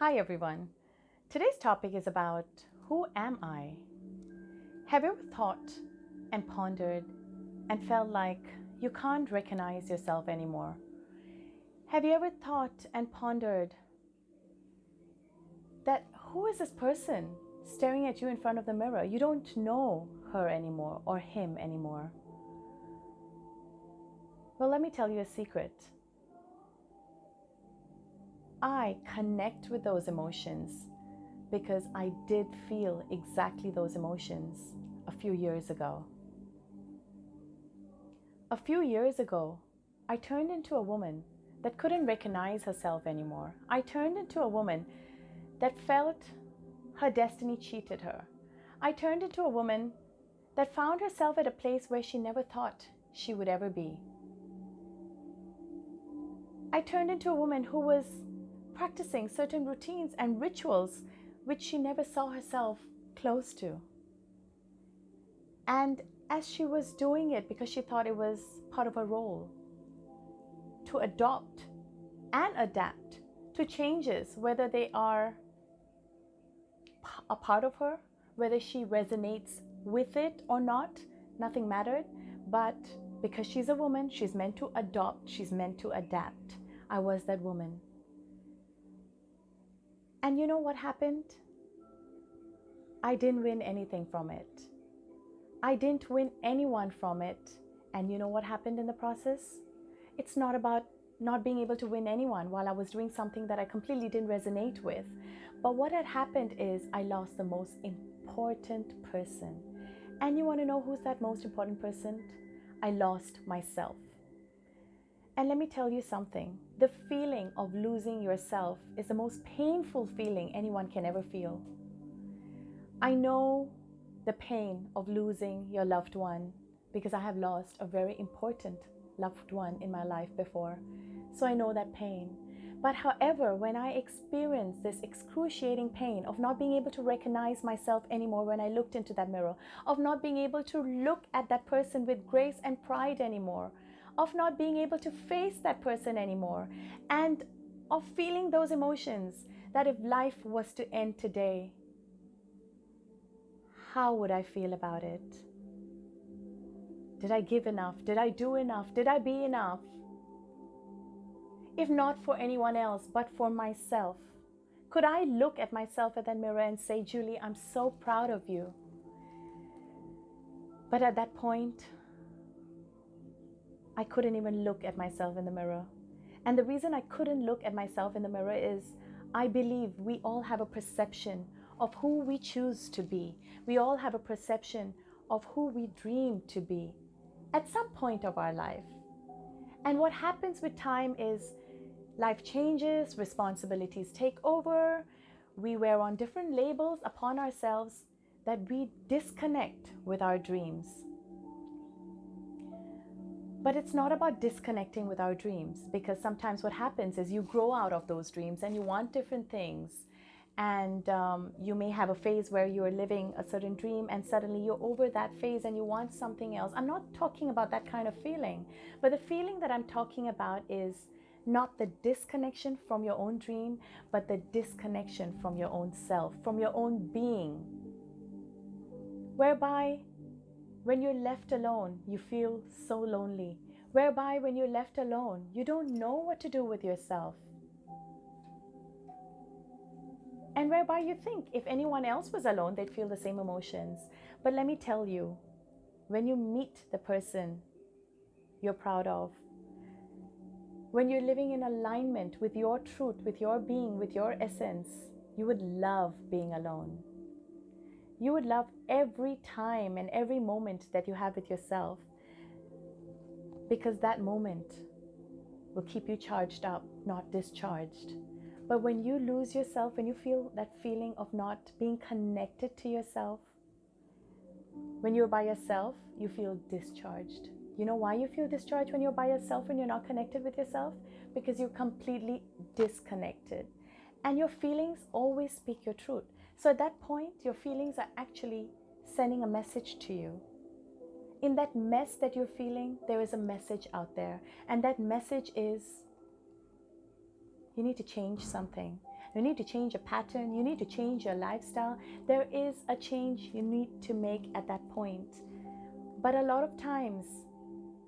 Hi everyone. Today's topic is about who am I? Have you ever thought and pondered and felt like you can't recognize yourself anymore? Have you ever thought and pondered that who is this person staring at you in front of the mirror? You don't know her anymore or him anymore. Well, let me tell you a secret. I connect with those emotions because I did feel exactly those emotions a few years ago. A few years ago, I turned into a woman that couldn't recognize herself anymore. I turned into a woman that felt her destiny cheated her. I turned into a woman that found herself at a place where she never thought she would ever be. I turned into a woman who was practicing certain routines and rituals which she never saw herself close to. And as she was doing it because she thought it was part of her role, to adopt and adapt to changes, whether they are a part of her, whether she resonates with it or not, nothing mattered. But because she's a woman, she's meant to adopt, she's meant to adapt. I was that woman. And you know what happened? I didn't win anything from it. I didn't win anyone from it. And you know what happened in the process? It's not about not being able to win anyone while I was doing something that I completely didn't resonate with. But what had happened is I lost the most important person. And you want to know who's that most important person? I lost myself. And let me tell you something. The feeling of losing yourself is the most painful feeling anyone can ever feel. I know the pain of losing your loved one because I have lost a very important loved one in my life before. So I know that pain. But however, when I experienced this excruciating pain of not being able to recognize myself anymore when I looked into that mirror, of not being able to look at that person with grace and pride anymore, of not being able to face that person anymore, and of feeling those emotions that if life was to end today, how would I feel about it? Did I give enough? Did I do enough? Did I be enough? If not for anyone else, but for myself. Could I look at myself at that mirror and say, Julie, I'm so proud of you. But at that point, I couldn't even look at myself in the mirror. And the reason I couldn't look at myself in the mirror is I believe we all have a perception of who we choose to be. We all have a perception of who we dream to be at some point of our life. And what happens with time is life changes, responsibilities take over, we wear on different labels upon ourselves that we disconnect with our dreams. But it's not about disconnecting with our dreams, because sometimes what happens is you grow out of those dreams and you want different things. And you may have a phase where you're living a certain dream and suddenly you're over that phase and you want something else. I'm not talking about that kind of feeling, but the feeling that I'm talking about is not the disconnection from your own dream, but the disconnection from your own self, from your own being, whereby when you're left alone, you feel so lonely. Whereby when you're left alone, you don't know what to do with yourself. And whereby you think if anyone else was alone, they'd feel the same emotions. But let me tell you, when you meet the person you're proud of, when you're living in alignment with your truth, with your being, with your essence, you would love being alone. You would love every time and every moment that you have with yourself, because that moment will keep you charged up, not discharged. But when you lose yourself, when you feel that feeling of not being connected to yourself, when you're by yourself, you feel discharged. You know why you feel discharged when you're by yourself, when you're not connected with yourself? Because you're completely disconnected. And your feelings always speak your truth. So at that point, your feelings are actually sending a message to you. In that mess that you're feeling, there is a message out there. And that message is, you need to change something. You need to change a pattern. You need to change your lifestyle. There is a change you need to make at that point. But a lot of times,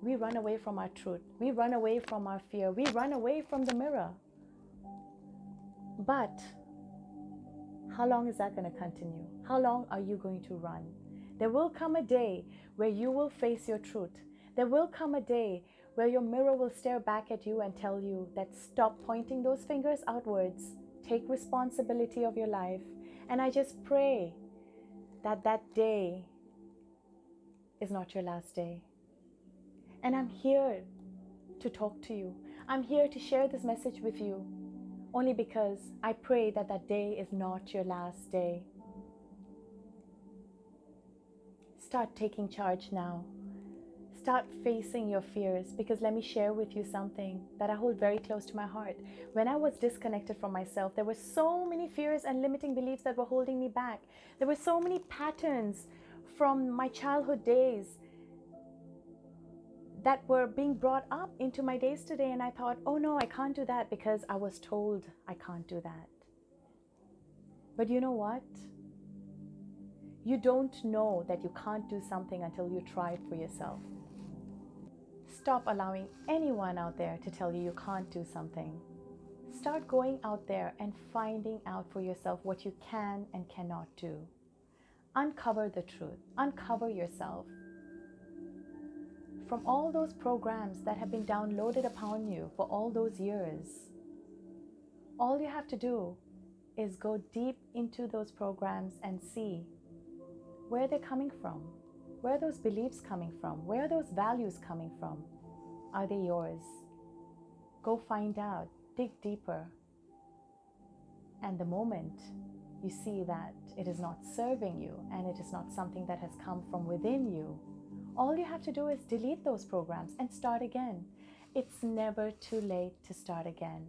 we run away from our truth. We run away from our fear. We run away from the mirror. But how long is that going to continue? How long are you going to run? There will come a day where you will face your truth. There will come a day where your mirror will stare back at you and tell you that stop pointing those fingers outwards. Take responsibility of your life. And I just pray that that day is not your last day. And I'm here to talk to you. I'm here to share this message with you only because I pray that that day is not your last day. Start taking charge now. Start facing your fears, because let me share with you something that I hold very close to my heart. When I was disconnected from myself, there were so many fears and limiting beliefs that were holding me back. There were so many patterns from my childhood days that were being brought up into my days today, and I thought, oh no, I can't do that because I was told I can't do that. But you know what? You don't know that you can't do something until you try it for yourself. Stop allowing anyone out there to tell you you can't do something. Start going out there and finding out for yourself what you can and cannot do. Uncover the truth. Uncover yourself from all those programs that have been downloaded upon you for all those years. All you have to do is go deep into those programs and see where they're coming from. Where are those beliefs coming from? Where are those values coming from? Are they yours? Go find out. Dig deeper. And the moment you see that it is not serving you and it is not something that has come from within you, all you have to do is delete those programs and start again. It's never too late to start again.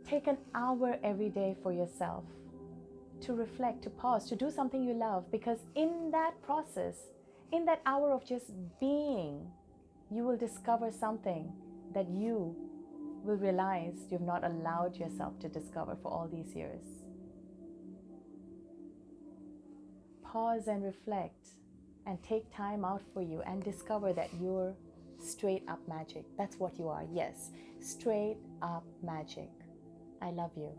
Take an hour every day for yourself to reflect, to pause, to do something you love, because in that process, in that hour of just being, you will discover something that you will realize you've not allowed yourself to discover for all these years. Pause and reflect and take time out for you and discover that you're straight up magic. That's what you are. Yes, straight up magic. I love you.